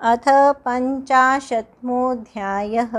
अथ पंचाशत्मोऽध्यायः।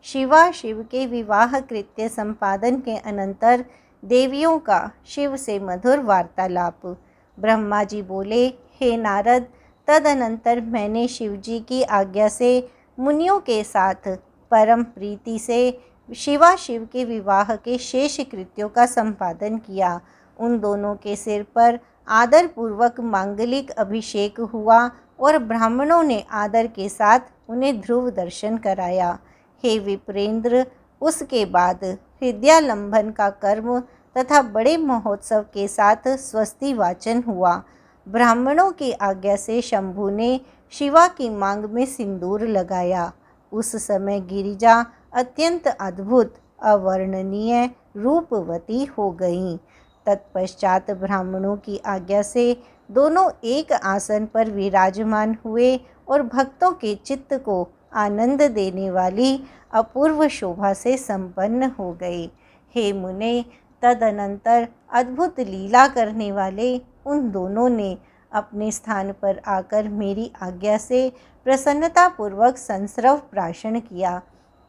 शिवा शिव के विवाह कृत्य संपादन के अनंतर देवियों का शिव से मधुर वार्तालाप। ब्रह्मा जी बोले, हे नारद, तदनंतर मैंने शिव जी की आज्ञा से मुनियों के साथ परम प्रीति से शिवा शिव के विवाह के शेष कृत्यों का संपादन किया। उन दोनों के सिर पर आदर पूर्वक मांगलिक अभिषेक हुआ और ब्राह्मणों ने आदर के साथ उन्हें ध्रुव दर्शन कराया। हे विप्रेंद्र, उसके बाद हृदयालंबन का कर्म तथा बड़े महोत्सव के साथ स्वस्ति वाचन हुआ। ब्राह्मणों की आज्ञा से शंभु ने शिवा की मांग में सिंदूर लगाया। उस समय गिरिजा अत्यंत अद्भुत अवर्णनीय रूपवती हो गईं। तत्पश्चात ब्राह्मणों की आज्ञा से दोनों एक आसन पर विराजमान हुए और भक्तों के चित्त को आनंद देने वाली अपूर्व शोभा से संपन्न हो गए। हे मुने, तदनंतर अद्भुत लीला करने वाले उन दोनों ने अपने स्थान पर आकर मेरी आज्ञा से प्रसन्नतापूर्वक संस्रव प्राशन किया।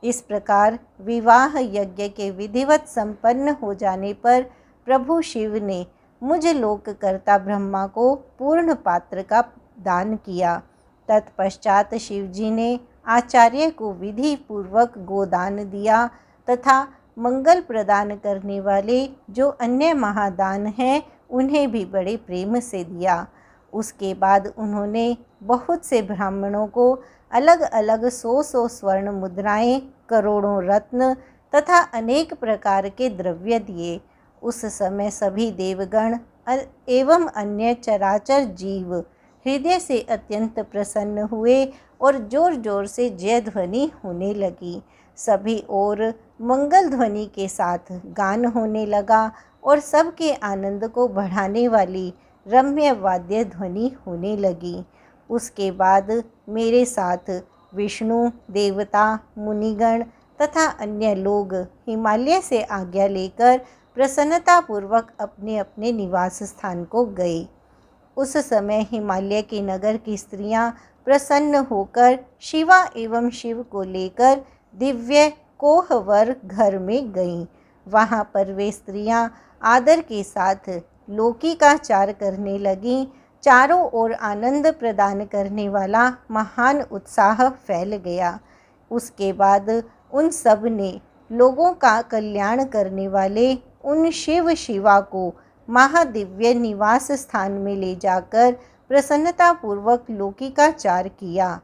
इस प्रकार विवाह यज्ञ के विधिवत संपन्न हो जाने पर प्रभु शिव ने मुझ लोककर्ता ब्रह्मा को पूर्ण पात्र का दान किया। तत्पश्चात शिवजी ने आचार्य को विधि पूर्वक गोदान दिया तथा मंगल प्रदान करने वाले जो अन्य महादान हैं उन्हें भी बड़े प्रेम से दिया। उसके बाद उन्होंने बहुत से ब्राह्मणों को अलग अलग 100 स्वर्ण मुद्राएं, करोड़ों रत्न तथा अनेक प्रकार के द्रव्य दिए। उस समय सभी देवगण एवं अन्य चराचर जीव हृदय से अत्यंत प्रसन्न हुए और जोर जोर से जय ध्वनि होने लगी। सभी ओर मंगल ध्वनि के साथ गान होने लगा और सबके आनंद को बढ़ाने वाली रम्य वाद्य ध्वनि होने लगी। उसके बाद मेरे साथ विष्णु, देवता, मुनिगण तथा अन्य लोग हिमालय से आज्ञा लेकर प्रसन्नतापूर्वक अपने अपने निवास स्थान को गए। उस समय हिमालय के नगर की स्त्रियां प्रसन्न होकर शिवा एवं शिव को लेकर दिव्य कोहवर घर में गईं। वहां पर वे स्त्रियां आदर के साथ लौकिकाचार करने लगीं। चारों ओर आनंद प्रदान करने वाला महान उत्साह फैल गया। उसके बाद उन सब ने लोगों का कल्याण करने वाले उन शिव शिवा को महादिव्य निवास स्थान में ले जाकर प्रसन्नतापूर्वक लौकिकाचार किया।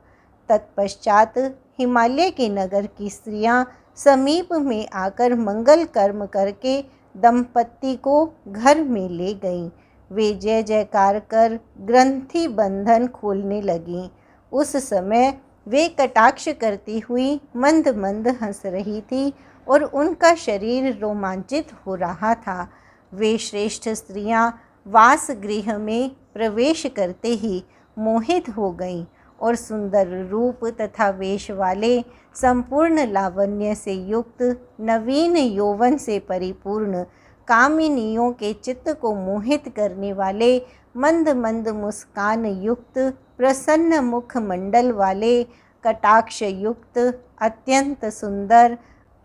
तत्पश्चात हिमालय के नगर की स्त्रियां समीप में आकर मंगल कर्म करके दंपत्ति को घर में ले गईं। वे जय जयकार कर ग्रंथि बंधन खोलने लगीं। उस समय वे कटाक्ष करती हुई मंद मंद हंस रही थी और उनका शरीर रोमांचित हो रहा था। वे श्रेष्ठ स्त्रियां वास गृह में प्रवेश करते ही मोहित हो गईं और सुंदर रूप तथा वेश वाले, संपूर्ण लावण्य से युक्त, नवीन यौवन से परिपूर्ण, कामिनियों के चित्त को मोहित करने वाले, मंद मंद मुस्कान युक्त, प्रसन्न मुख मंडल वाले, कटाक्ष युक्त, अत्यंत सुंदर,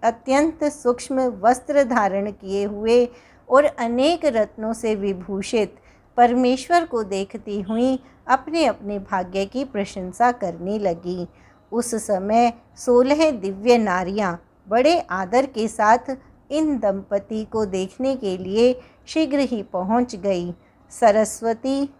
अत्यंत सूक्ष्म वस्त्र धारण किए हुए और अनेक रत्नों से विभूषित परमेश्वर को देखती हुई अपने अपने भाग्य की प्रशंसा करने लगी। उस समय 16 दिव्य नारियां बड़े आदर के साथ इन दंपति को देखने के लिए शीघ्र ही पहुंच गई। सरस्वती,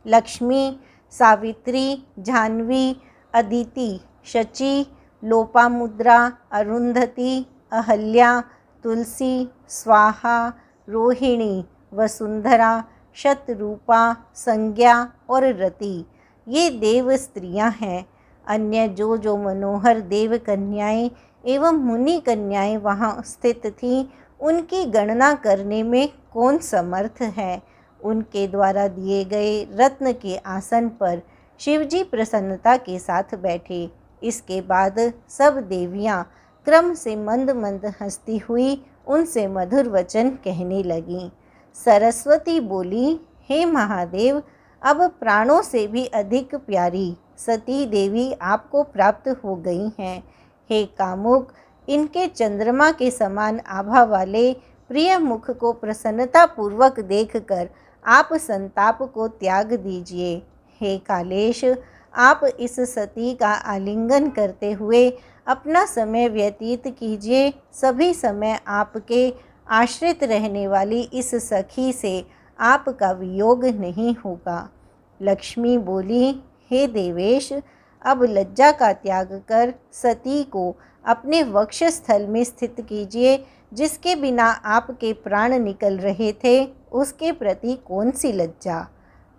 लक्ष्मी, सावित्री, जाह्नवी, अदिति, शची, लोपामुद्रा, अरुंधति, अहल्या, तुलसी, स्वाहा, रोहिणी, वसुंधरा, शतरूपा, संज्ञा और रति ये देव स्त्रियां हैं। अन्य जो मनोहर देव कन्याएं एवं मुनि कन्याएं वहां स्थित थीं, उनकी गणना करने में कौन समर्थ है। उनके द्वारा दिए गए रत्न के आसन पर शिवजी प्रसन्नता के साथ बैठे। इसके बाद सब देवियां क्रम से मंद मंद हंसती हुई उनसे मधुर वचन कहने लगीं। सरस्वती बोली, हे महादेव, अब प्राणों से भी अधिक प्यारी सती देवी आपको प्राप्त हो गई हैं। हे कामुक, इनके चंद्रमा के समान आभा वाले प्रिय मुख को प्रसन्नतापूर्वक देखकर आप संताप को त्याग दीजिए। हे कालेश, आप इस सती का आलिंगन करते हुए अपना समय व्यतीत कीजिए। सभी समय आपके आश्रित रहने वाली इस सखी से आपका वियोग नहीं होगा। लक्ष्मी बोली, हे देवेश, अब लज्जा का त्याग कर सती को अपने वक्षस्थल में स्थित कीजिए। जिसके बिना आपके प्राण निकल रहे थे उसके प्रति कौन सी लज्जा।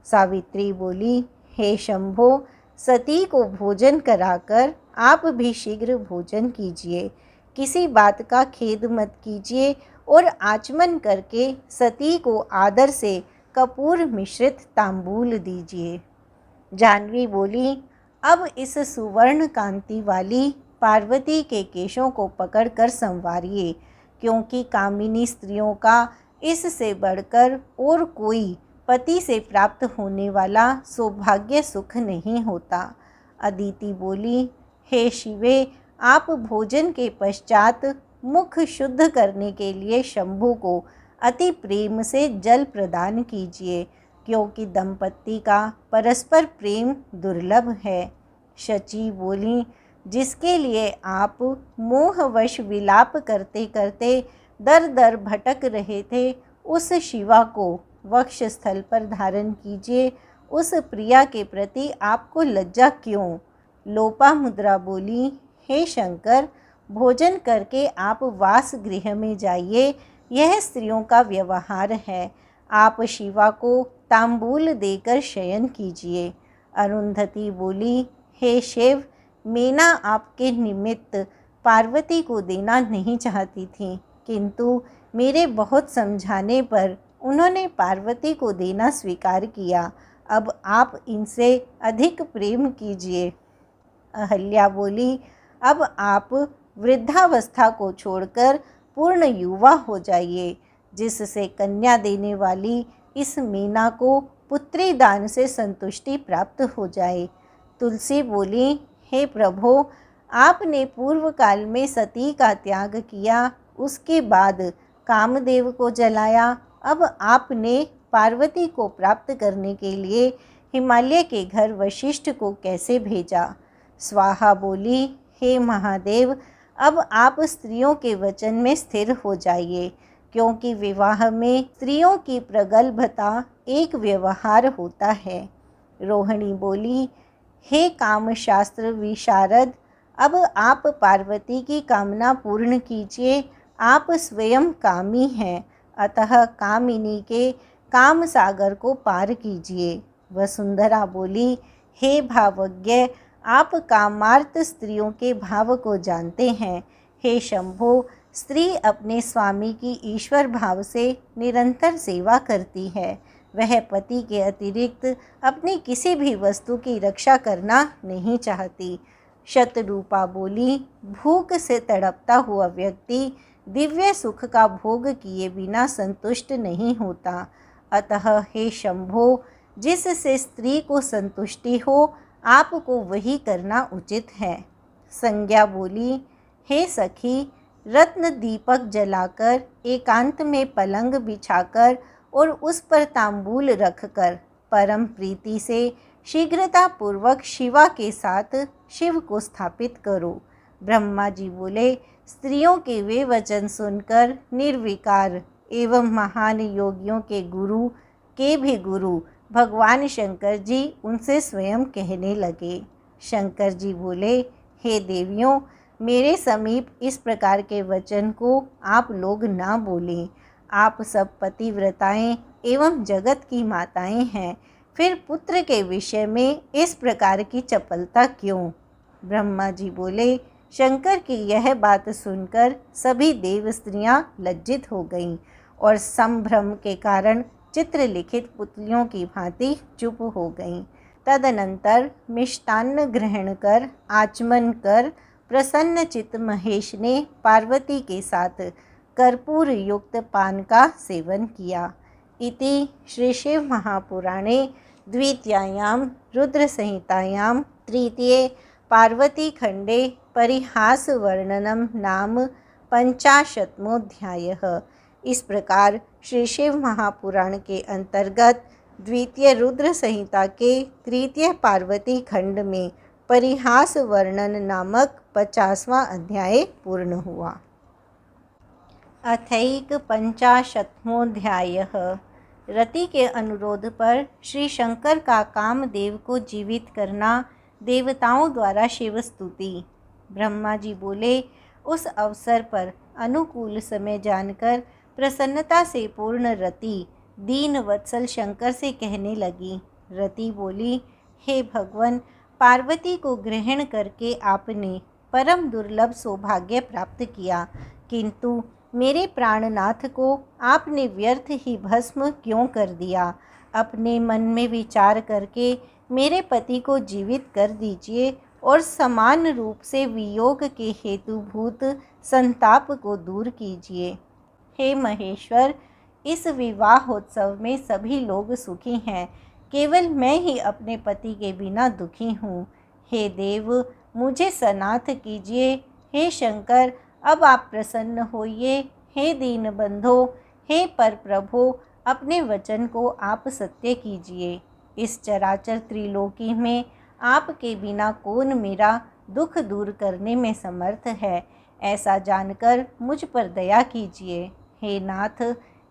सावित्री बोली, हे शंभो, सती को भोजन कराकर आप भी शीघ्र भोजन कीजिए। किसी बात का खेद मत कीजिए और आचमन करके सती को आदर से कपूर मिश्रित तांबूल दीजिए। जाह्नवी बोली, अब इस सुवर्ण कांति वाली पार्वती के केशों को पकड़कर संवारिए, क्योंकि कामिनी स्त्रियों का इससे बढ़कर और कोई पति से प्राप्त होने वाला सौभाग्य सुख नहीं होता। अदिति बोली, हे शिवे, आप भोजन के पश्चात मुख शुद्ध करने के लिए शंभु को अति प्रेम से जल प्रदान कीजिए, क्योंकि दंपत्ति का परस्पर प्रेम दुर्लभ है। शची बोली, जिसके लिए आप मोहवश विलाप करते करते दर दर भटक रहे थे, उस शिवा को वक्षस्थल पर धारण कीजिए। उस प्रिया के प्रति आपको लज्जा क्यों। लोपामुद्रा बोली, हे शंकर, भोजन करके आप वास गृह में जाइए, यह स्त्रियों का व्यवहार है। आप शिवा को तांबूल देकर शयन कीजिए। अरुंधति बोली, हे शिव, मीना आपके निमित्त पार्वती को देना नहीं चाहती थी, किंतु मेरे बहुत समझाने पर उन्होंने पार्वती को देना स्वीकार किया। अब आप इनसे अधिक प्रेम कीजिए। अहल्या बोली, अब आप वृद्धावस्था को छोड़कर पूर्ण युवा हो जाइए, जिससे कन्या देने वाली इस मीना को पुत्री दान से संतुष्टि प्राप्त हो जाए। तुलसी बोली, हे प्रभो, आपने पूर्व काल में सती का त्याग किया, उसके बाद कामदेव को जलाया। अब आपने पार्वती को प्राप्त करने के लिए हिमालय के घर वशिष्ठ को कैसे भेजा। स्वाहा बोली, हे महादेव, अब आप स्त्रियों के वचन में स्थिर हो जाइए, क्योंकि विवाह में स्त्रियों की प्रगल्भता एक व्यवहार होता है। रोहिणी बोली, हे काम शास्त्र विशारद, अब आप पार्वती की कामना पूर्ण कीजिए। आप स्वयं कामी हैं, अतः कामिनी के काम सागर को पार कीजिए। वसुंधरा बोली, हे भावज्ञ, आप कामार्थ स्त्रियों के भाव को जानते हैं। हे शंभो, स्त्री अपने स्वामी की ईश्वर भाव से निरंतर सेवा करती है। वह पति के अतिरिक्त अपनी किसी भी वस्तु की रक्षा करना नहीं चाहती। शतरूपा बोली, भूख से तड़पता हुआ व्यक्ति दिव्य सुख का भोग किए बिना संतुष्ट नहीं होता। अतः हे शंभो, जिससे स्त्री को संतुष्टि हो, आपको वही करना उचित है। संज्ञा बोली, हे सखी, रत्न दीपक जलाकर एकांत में पलंग बिछाकर और उस पर तांबूल रखकर परम प्रीति से शीघ्रतापूर्वक शिवा के साथ शिव को स्थापित करो। ब्रह्मा जी बोले, स्त्रियों के वे वचन सुनकर निर्विकार एवं महान योगियों के गुरु के भी गुरु भगवान शंकर जी उनसे स्वयं कहने लगे। शंकर जी बोले, हे देवियों, मेरे समीप इस प्रकार के वचन को आप लोग ना बोलें। आप सब पतिव्रताएं एवं जगत की माताएं हैं, फिर पुत्र के विषय में इस प्रकार की चपलता क्यों। ब्रह्मा जी बोले, शंकर की यह बात सुनकर सभी देव स्त्रियां लज्जित हो गईं और संभ्रम के कारण चित्रलिखित पुतलियों की भांति चुप हो गईं। तदनंतर मिष्टान्न ग्रहण कर आचमन कर प्रसन्न चित्त महेश ने पार्वती के साथ कर्पूर युक्त पान का सेवन किया। इति श्री शिव महापुराणे द्वितीयायां रुद्र संहितायां तृतीये पार्वती खंडे परिहास वर्णनम नाम 50वाध्यायः। इस प्रकार श्री शिव महापुराण के अंतर्गत द्वितीय रुद्र संहिता के तृतीय पार्वती खंड में परिहास वर्णन नामक 50वां अध्याय पूर्ण हुआ। अथैक 50वाध्यायः। रति के अनुरोध पर श्री शंकर का कामदेव को जीवित करना, देवताओं द्वारा शिव स्तुति। ब्रह्मा जी बोले, उस अवसर पर अनुकूल समय जानकर प्रसन्नता से पूर्ण रति दीन वत्सल शंकर से कहने लगी। रति बोली, हे भगवान, पार्वती को ग्रहण करके आपने परम दुर्लभ सौभाग्य प्राप्त किया, किंतु मेरे प्राणनाथ को आपने व्यर्थ ही भस्म क्यों कर दिया? अपने मन में विचार करके मेरे पति को जीवित कर दीजिए और समान रूप से वियोग के हेतुभूत संताप को दूर कीजिए। हे महेश्वर, इस विवाहोत्सव में सभी लोग सुखी हैं, केवल मैं ही अपने पति के बिना दुखी हूँ। हे देव, मुझे सनाथ कीजिए। हे शंकर, अब आप प्रसन्न होइए। हे दीन बंधो, हे पर प्रभो, अपने वचन को आप सत्य कीजिए। इस चराचर त्रिलोकी में आपके बिना कौन मेरा दुख दूर करने में समर्थ है, ऐसा जानकर मुझ पर दया कीजिए। हे नाथ,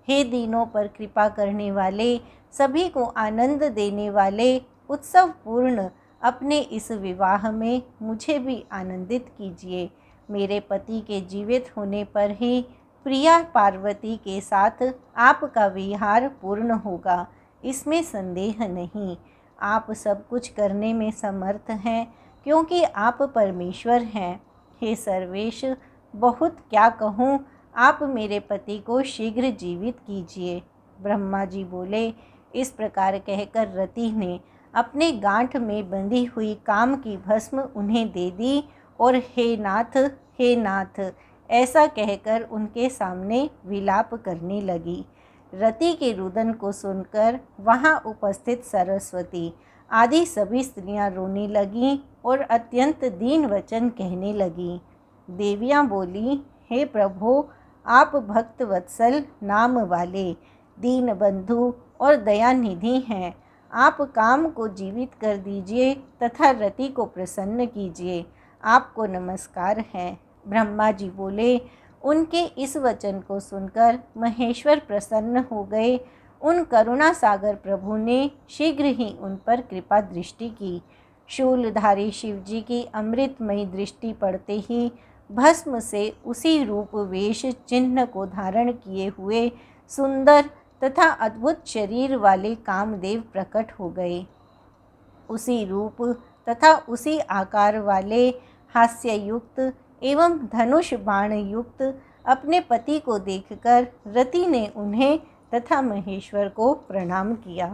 हे दीनों पर कृपा करने वाले, सभी को आनंद देने वाले, उत्सव पूर्ण अपने इस विवाह में मुझे भी आनंदित कीजिए। मेरे पति के जीवित होने पर ही प्रिया पार्वती के साथ आपका विहार पूर्ण होगा, इसमें संदेह नहीं। आप सब कुछ करने में समर्थ हैं, क्योंकि आप परमेश्वर हैं। हे सर्वेश, बहुत क्या कहूँ, आप मेरे पति को शीघ्र जीवित कीजिए। ब्रह्मा जी बोले, इस प्रकार कहकर रति ने अपने गांठ में बंधी हुई काम की भस्म उन्हें दे दी और हे नाथ ऐसा कहकर उनके सामने विलाप करने लगी। रति के रुदन को सुनकर वहां उपस्थित सरस्वती आदि सभी स्त्रियां रोने लगीं और अत्यंत दीन वचन कहने लगीं। देवियां बोली, हे प्रभो, आप भक्त वत्सल नाम वाले, दीन बंधु और दयानिधि हैं। आप काम को जीवित कर दीजिए तथा रति को प्रसन्न कीजिए। आपको नमस्कार है। ब्रह्मा जी बोले, उनके इस वचन को सुनकर महेश्वर प्रसन्न हो गए। उन करुणा सागर प्रभु ने शीघ्र ही उन पर कृपा दृष्टि की। शूलधारी शिवजी की अमृतमयी दृष्टि पड़ते ही भस्म से उसी रूप वेश चिन्ह को धारण किए हुए सुंदर तथा अद्भुत शरीर वाले कामदेव प्रकट हो गए। उसी रूप तथा उसी आकार वाले हास्ययुक्त एवं धनुष बाण युक्त अपने पति को देखकर रति ने उन्हें तथा महेश्वर को प्रणाम किया।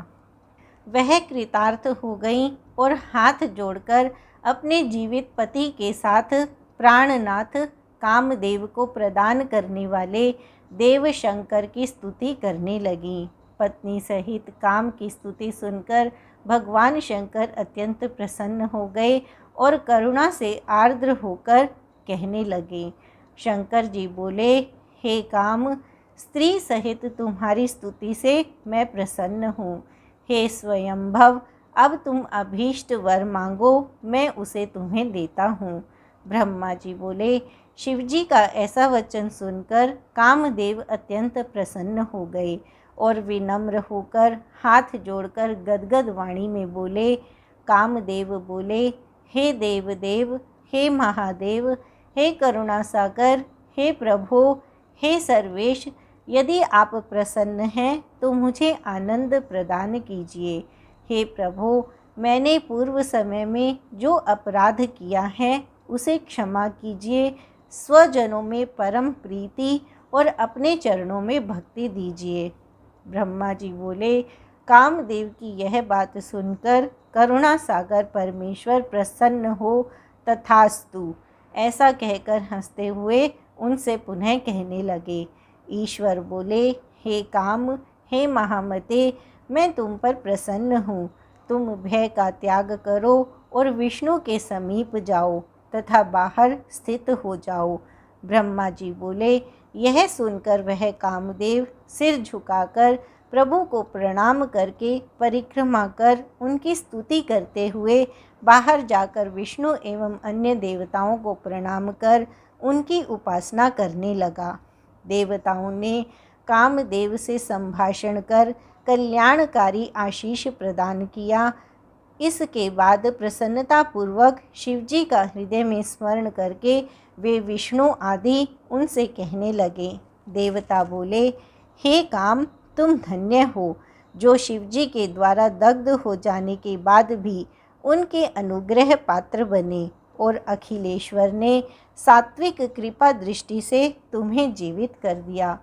वह कृतार्थ हो गई और हाथ जोड़कर अपने जीवित पति के साथ प्राणनाथ कामदेव को प्रदान करने वाले देव शंकर की स्तुति करने लगी। पत्नी सहित काम की स्तुति सुनकर भगवान शंकर अत्यंत प्रसन्न हो गए और करुणा से आर्द्र होकर कहने लगे। शंकर जी बोले, हे काम, स्त्री सहित तुम्हारी स्तुति से मैं प्रसन्न हूँ। हे स्वयंभव, अब तुम अभीष्ट वर मांगो, मैं उसे तुम्हें देता हूँ। ब्रह्मा जी बोले, शिवजी का ऐसा वचन सुनकर कामदेव अत्यंत प्रसन्न हो गए और विनम्र होकर हाथ जोड़कर गदगद वाणी में बोले। कामदेव बोले, हे देवदेव, हे महादेव, हे करुणा सागर, हे प्रभो, हे सर्वेश, यदि आप प्रसन्न हैं तो मुझे आनंद प्रदान कीजिए। हे प्रभो, मैंने पूर्व समय में जो अपराध किया है उसे क्षमा कीजिए। स्वजनों में परम प्रीति और अपने चरणों में भक्ति दीजिए। ब्रह्मा जी बोले, कामदेव की यह बात सुनकर करुणा सागर परमेश्वर प्रसन्न हो तथास्तु ऐसा कहकर हंसते हुए उनसे पुनः कहने लगे। ईश्वर बोले, हे काम, हे महामते, मैं तुम पर प्रसन्न हूँ। तुम भय का त्याग करो और विष्णु के समीप जाओ तथा बाहर स्थित हो जाओ। ब्रह्मा जी बोले। यह सुनकर वह कामदेव सिर झुकाकर प्रभु को प्रणाम करके परिक्रमा कर उनकी स्तुति करते हुए बाहर जाकर विष्णु एवं अन्य देवताओं को प्रणाम कर उनकी उपासना करने लगा। देवताओं ने कामदेव से संभाषण कर कल्याणकारी आशीष प्रदान किया। इसके बाद प्रसन्नतापूर्वक शिवजी का हृदय में स्मरण करके वे विष्णु आदि उनसे कहने लगे। देवता बोले, हे काम, तुम धन्य हो जो शिवजी के द्वारा दग्ध हो जाने के बाद भी उनके अनुग्रह पात्र बने और अखिलेश्वर ने सात्विक कृपा दृष्टि से तुम्हें जीवित कर दिया।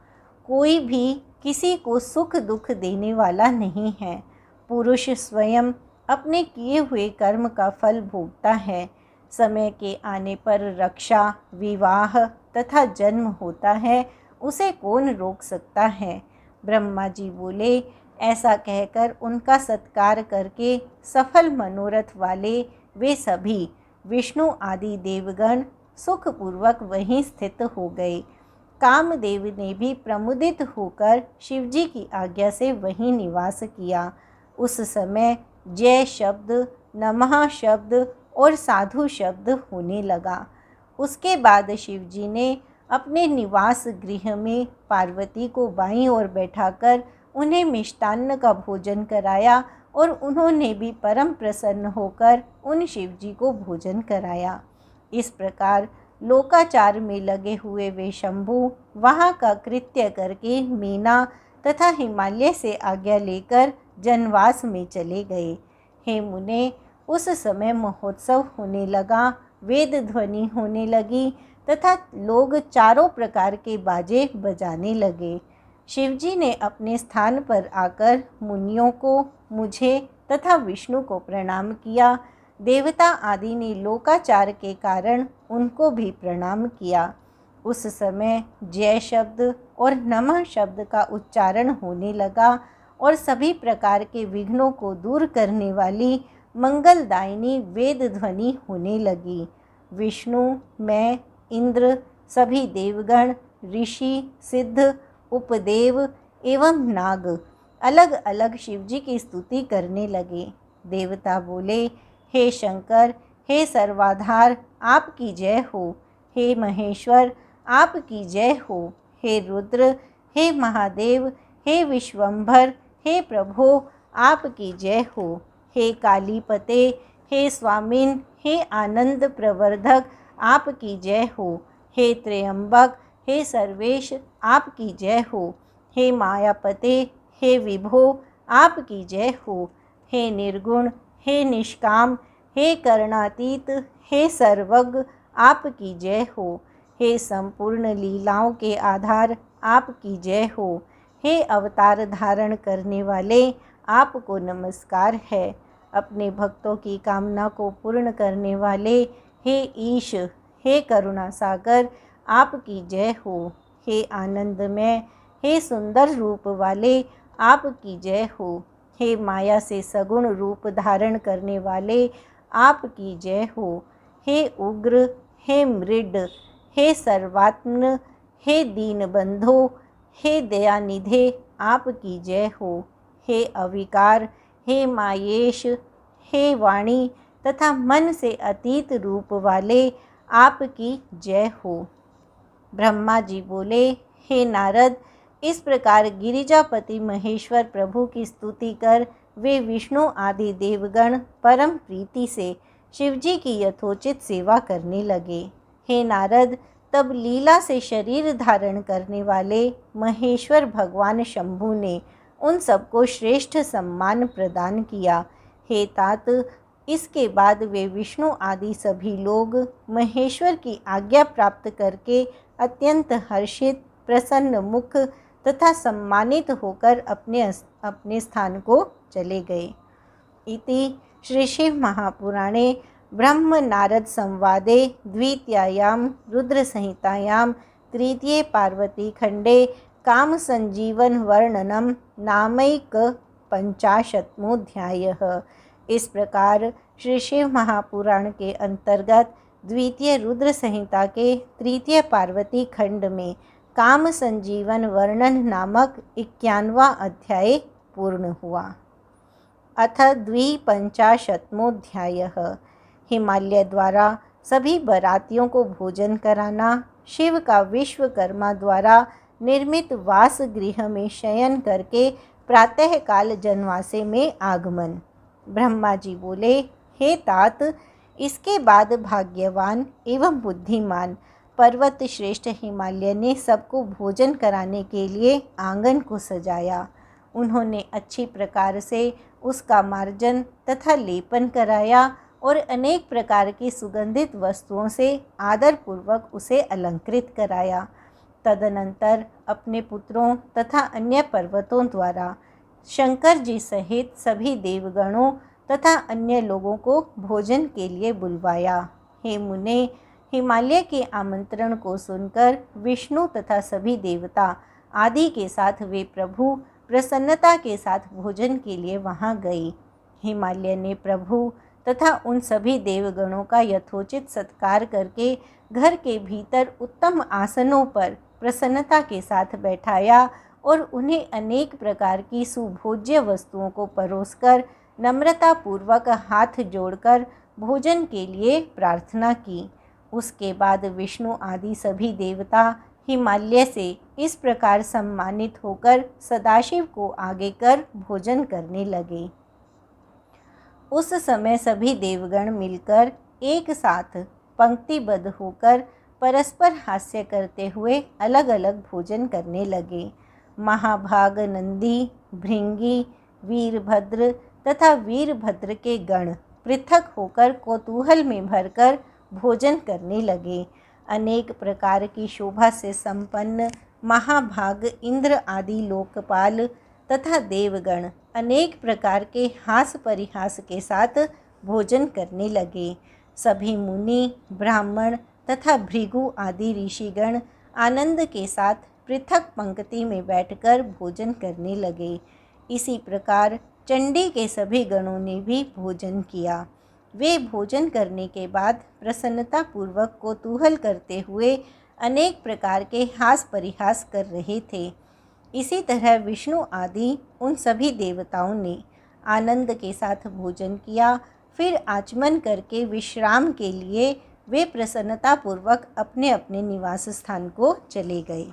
कोई भी किसी को सुख दुख देने वाला नहीं है। पुरुष स्वयं अपने किए हुए कर्म का फल भोगता है। समय के आने पर रक्षा, विवाह तथा जन्म होता है, उसे कौन रोक सकता है। ब्रह्मा जी बोले। ऐसा कहकर उनका सत्कार करके सफल मनोरथ वाले वे सभी विष्णु आदि देवगण सुखपूर्वक वहीं स्थित हो गए। कामदेव ने भी प्रमुदित होकर शिवजी की आज्ञा से वहीं निवास किया। उस समय जय शब्द, नमः शब्द और साधु शब्द होने लगा। उसके बाद शिवजी ने अपने निवास गृह में पार्वती को बाईं ओर बैठाकर उन्हें मिष्टान्न का भोजन कराया और उन्होंने भी परम प्रसन्न होकर उन शिवजी को भोजन कराया। इस प्रकार लोकाचार में लगे हुए वे शंभु वहाँ का कृत्य करके मीना तथा हिमालय से आज्ञा लेकर जनवास में चले गए। हे मुने, उस समय महोत्सव होने लगा, वेद ध्वनि होने लगी तथा लोग चारों प्रकार के बाजे बजाने लगे। शिवजी ने अपने स्थान पर आकर मुनियों को, मुझे तथा विष्णु को प्रणाम किया। देवता आदि ने लोकाचार के कारण उनको भी प्रणाम किया। उस समय जय शब्द और नमः शब्द का उच्चारण होने लगा और सभी प्रकार के विघ्नों को दूर करने वाली मंगलदायिनी वेद ध्वनि होने लगी। विष्णु, मैं, इंद्र, सभी देवगण, ऋषि, सिद्ध, उपदेव एवं नाग अलग अलग शिवजी की स्तुति करने लगे। देवता बोले, हे शंकर, हे सर्वाधार, आपकी जय हो। हे महेश्वर, आपकी जय हो। हे रुद्र, हे महादेव, हे विश्वंभर, हे प्रभो, आपकी जय हो। हे कालीपते, हे स्वामिन, हे आनंद प्रवर्धक, आपकी जय हो। हे त्र्यंबक, हे सर्वेश, आपकी जय हो। हे मायापते, हे विभो, आपकी जय हो। हे निर्गुण, हे निष्काम, हे करणातीत, हे सर्वज्ञ, आपकी जय हो। हे संपूर्ण लीलाओं के आधार, आपकी जय हो। हे अवतार धारण करने वाले, आपको नमस्कार है। अपने भक्तों की कामना को पूर्ण करने वाले, हे ईश, हे करुणा सागर, आपकी जय हो। हे आनंदमय, हे सुंदर रूप वाले, आपकी जय हो। हे माया से सगुण रूप धारण करने वाले, आपकी जय हो। हे उग्र, हे मृड, हे सर्वात्म, हे दीनबंधो, हे दयानिधे, आपकी जय हो। हे अविकार, हे मायेश, हे वाणी तथा मन से अतीत रूप वाले, आपकी जय हो। ब्रह्मा जी बोले, हे नारद, इस प्रकार गिरिजापति महेश्वर प्रभु की स्तुति कर वे विष्णु आदि देवगण परम प्रीति से शिवजी की यथोचित सेवा करने लगे। हे नारद, तब लीला से शरीर धारण करने वाले महेश्वर भगवान शंभु ने उन सबको श्रेष्ठ सम्मान प्रदान किया। हे तात, इसके बाद वे विष्णु आदि सभी लोग महेश्वर की आज्ञा प्राप्त करके अत्यंत हर्षित, प्रसन्न मुख तथा सम्मानित होकर अपने स्थान को चले गए। इति श्री शिव महापुराणे ब्रह्म नारद संवादे द्वितीयायां रुद्र संहितायां तृतीये पार्वती खंडे काम संजीवन वर्णनम नामैक 50वाध्यायः। इस प्रकार श्री शिव महापुराण के अंतर्गत द्वितीय रुद्र संहिता के तृतीय पार्वती खंड में काम संजीवन वर्णन नामक 51वां अध्याय पूर्ण हुआ। अथ द्विपंचाशत्मोऽध्यायः। हिमालय द्वारा सभी बरातियों को भोजन कराना, शिव का विश्वकर्मा द्वारा निर्मित वास गृह में शयन करके प्रातःकाल जनवासे में आगमन। ब्रह्मा जी बोले, हे तात, इसके बाद भाग्यवान एवं बुद्धिमान पर्वत श्रेष्ठ हिमालय ने सबको भोजन कराने के लिए आंगन को सजाया। उन्होंने अच्छी प्रकार से उसका मार्जन तथा लेपन कराया और अनेक प्रकार की सुगंधित वस्तुओं से आदरपूर्वक उसे अलंकृत कराया। तदनंतर अपने पुत्रों तथा अन्य पर्वतों द्वारा शंकर जी सहित सभी देवगणों तथा अन्य लोगों को भोजन के लिए बुलवाया। हे मुने, हिमालय के आमंत्रण को सुनकर विष्णु तथा सभी देवता आदि के साथ वे प्रभु प्रसन्नता के साथ भोजन के लिए वहां गई। हिमालय ने प्रभु तथा उन सभी देवगणों का यथोचित सत्कार करके घर के भीतर उत्तम आसनों पर प्रसन्नता के साथ बैठाया और उन्हें अनेक प्रकार की सुभोज्य वस्तुओं को परोसकर नम्रता पूर्वक हाथ जोड़कर भोजन के लिए प्रार्थना की। उसके बाद विष्णु आदि सभी देवता हिमालय से इस प्रकार सम्मानित होकर सदाशिव को आगे कर भोजन करने लगे। उस समय सभी देवगण मिलकर एक साथ पंक्तिबद्ध होकर परस्पर हास्य करते हुए अलग अलग भोजन करने लगे। महाभाग नंदी, भृंगी, वीरभद्र तथा वीरभद्र के गण पृथक होकर कौतूहल में भरकर भोजन करने लगे। अनेक प्रकार की शोभा से संपन्न महाभाग इंद्र आदि लोकपाल तथा देवगण अनेक प्रकार के हास परिहास के साथ भोजन करने लगे। सभी मुनि, ब्राह्मण तथा भृगु आदि ऋषिगण आनंद के साथ पृथक पंक्ति में बैठकर भोजन करने लगे। इसी प्रकार चंडी के सभी गणों ने भी भोजन किया। वे भोजन करने के बाद प्रसन्नता पूर्वक कौतूहल करते हुए अनेक प्रकार के हास परिहास कर रहे थे। इसी तरह विष्णु आदि उन सभी देवताओं ने आनंद के साथ भोजन किया। फिर आचमन करके विश्राम के लिए वे प्रसन्नता पूर्वक अपने अपने निवास स्थान को चले गए।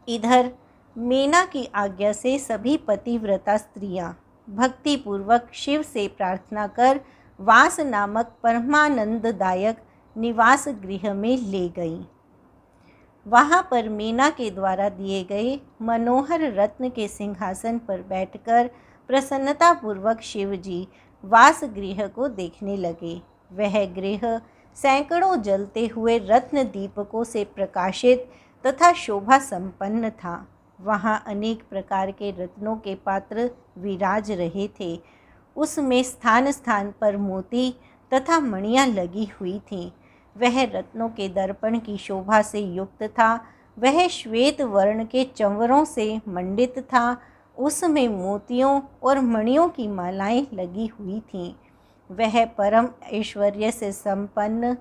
इधर मेना की आज्ञा से सभी पतिव्रता स्त्रियां भक्तिपूर्वक शिव से प्रार्थना कर वास नामक परमानंददायक निवास गृह में ले गईं। वहाँ पर मेना के द्वारा दिए गए मनोहर रत्न के सिंहासन पर बैठकर प्रसन्नता पूर्वक शिव जी वास गृह को देखने लगे। वह गृह सैकड़ों जलते हुए रत्न दीपकों से प्रकाशित तथा शोभा संपन्न था। वहाँ अनेक प्रकार के रत्नों के पात्र विराज रहे थे। उसमें स्थान स्थान पर मोती तथा मणियाँ लगी हुई थीं। वह रत्नों के दर्पण की शोभा से युक्त था। वह श्वेत वर्ण के चंवरों से मंडित था। उसमें मोतियों और मणियों की मालाएं लगी हुई थीं। वह परम ऐश्वर्य से संपन्न,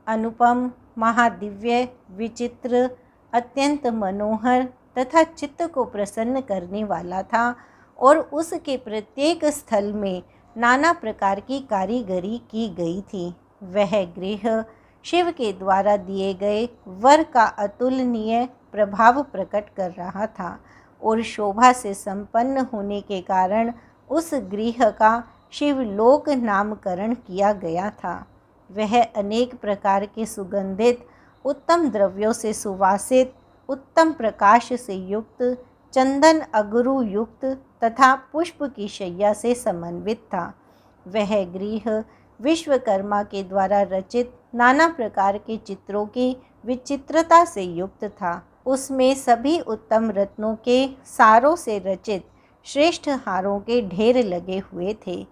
अनुपम, महादिव्य, विचित्र, अत्यंत मनोहर तथा चित्त को प्रसन्न करने वाला था और उसके प्रत्येक स्थल में नाना प्रकार की कारीगरी की गई थी। वह गृह शिव के द्वारा दिए गए वर का अतुलनीय प्रभाव प्रकट कर रहा था और शोभा से संपन्न होने के कारण उस गृह का शिवलोक नामकरण किया गया था। वह अनेक प्रकार के सुगंधित, उत्तम द्रव्यों से सुवासित, उत्तम प्रकाश से युक्त, चंदन अगरू युक्त तथा पुष्प की शैया से समन्वित था। वह गृह विश्वकर्मा के द्वारा रचित नाना प्रकार के चित्रों की विचित्रता से युक्त था। उसमें सभी उत्तम रत्नों के सारों से रचित श्रेष्ठ हारों के ढेर लगे हुए थे।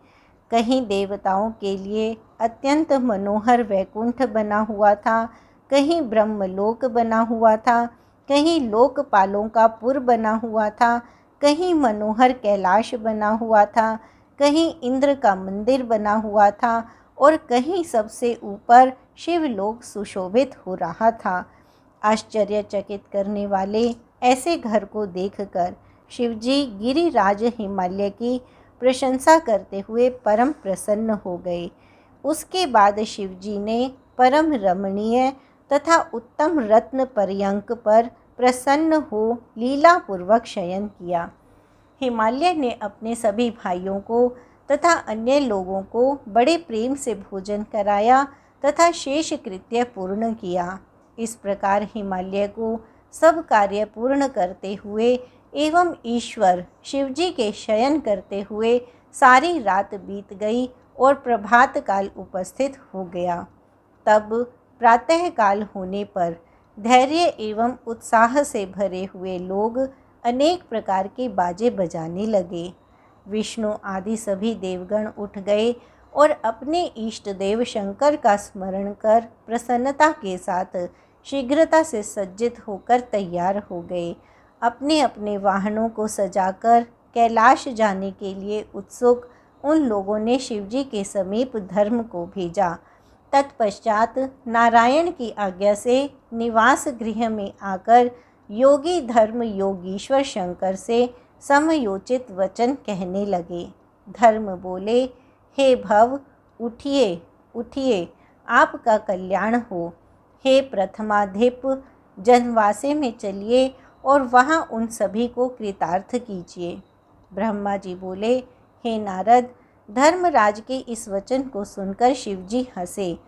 कहीं देवताओं के लिए अत्यंत मनोहर वैकुंठ बना हुआ था, कहीं ब्रह्मलोक बना हुआ था, कहीं लोकपालों का पुर बना हुआ था, कहीं मनोहर कैलाश बना हुआ था, कहीं इंद्र का मंदिर बना हुआ था और कहीं सबसे ऊपर शिवलोक सुशोभित हो रहा था। आश्चर्यचकित करने वाले ऐसे घर को देखकर शिवजी गिरिराज हिमालय की प्रशंसा करते हुए परम प्रसन्न हो गए। उसके बाद शिवजी ने परम रमणीय तथा उत्तम रत्न पर्यंक पर प्रसन्न हो लीलापूर्वक शयन किया। हिमालय ने अपने सभी भाइयों को तथा अन्य लोगों को बड़े प्रेम से भोजन कराया तथा शेष कृत्य पूर्ण किया। इस प्रकार हिमालय को सब कार्य पूर्ण करते हुए एवं ईश्वर शिवजी के शयन करते हुए सारी रात बीत गई और प्रभात काल उपस्थित हो गया। तब प्रातः काल होने पर धैर्य एवं उत्साह से भरे हुए लोग अनेक प्रकार के बाजे बजाने लगे। विष्णु आदि सभी देवगण उठ गए और अपने इष्ट देव शंकर का स्मरण कर प्रसन्नता के साथ शीघ्रता से सज्जित होकर तैयार हो गए। अपने अपने वाहनों को सजाकर कैलाश जाने के लिए उत्सुक उन लोगों ने शिवजी के समीप धर्म को भेजा। तत्पश्चात नारायण की आज्ञा से निवास गृह में आकर योगी धर्म योगीश्वर शंकर से समयोचित वचन कहने लगे। धर्म बोले, हे भव, उठिए उठिए, आपका कल्याण हो। हे प्रथमाधिप, जनवासे में चलिए और वहाँ उन सभी को कृतार्थ कीजिए। ब्रह्मा जी बोले, हे नारद, धर्मराज के इस वचन को सुनकर शिवजी हंसे।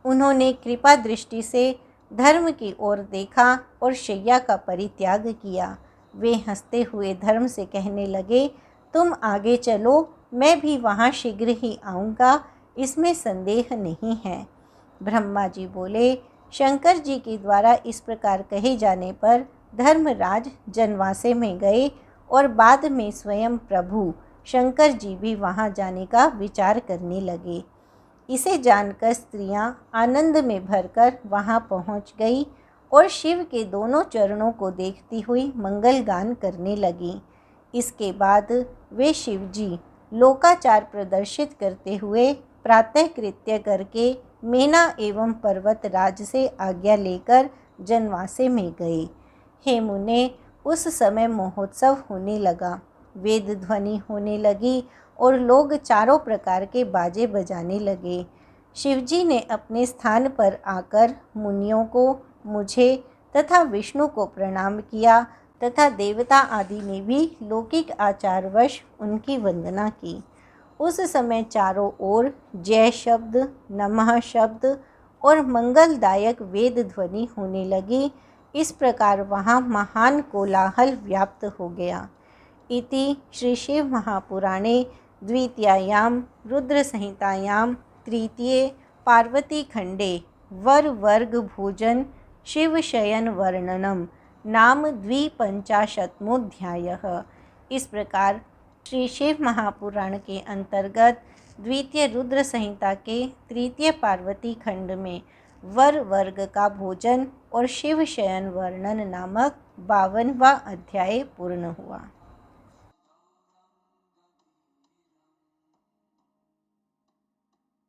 उन्होंने कृपा दृष्टि से धर्म की ओर देखा और शैया का परित्याग किया। वे हंसते हुए धर्म से कहने लगे, तुम आगे चलो, मैं भी वहाँ शीघ्र ही आऊँगा, इसमें संदेह नहीं है। ब्रह्मा जी बोले, शंकर जी के द्वारा इस प्रकार कहे जाने पर धर्मराज जनवासे में गए और बाद में स्वयं प्रभु शंकर जी भी वहाँ जाने का विचार करने लगे। इसे जानकर स्त्रियां आनंद में भरकर वहां पहुंच गई और शिव के दोनों चरणों को देखती हुई मंगल गान करने लगीं। इसके बाद वे शिवजी लोकाचार प्रदर्शित करते हुए प्रातः कृत्य करके मेना एवं पर्वतराज से आज्ञा लेकर जनवासे में गए। हे मुने, उस समय महोत्सव होने लगा, वेद ध्वनि होने लगी और लोग चारों प्रकार के बाजे बजाने लगे। शिवजी ने अपने स्थान पर आकर मुनियों को, मुझे तथा विष्णु को प्रणाम किया तथा देवता आदि ने भी लौकिक आचारवश उनकी वंदना की। उस समय चारों ओर जय शब्द, नमः शब्द और मंगलदायक वेद ध्वनि होने लगी। इस प्रकार वहाँ महान कोलाहल व्याप्त हो गया। इति श्री शिव महापुराणे द्वितीयायां रुद्र संहितायां तृतीये पार्वती खंडे वर वर्ग भोजन शिव शयन वर्णनम नाम 250मोऽध्यायः। इस प्रकार श्री शिव महापुराण के अंतर्गत द्वितीय रुद्र संहिता के तृतीय पार्वती खंड में वर वर्ग का भोजन और शिव शयन वर्णन नामक 52वां अध्याय पूर्ण हुआ।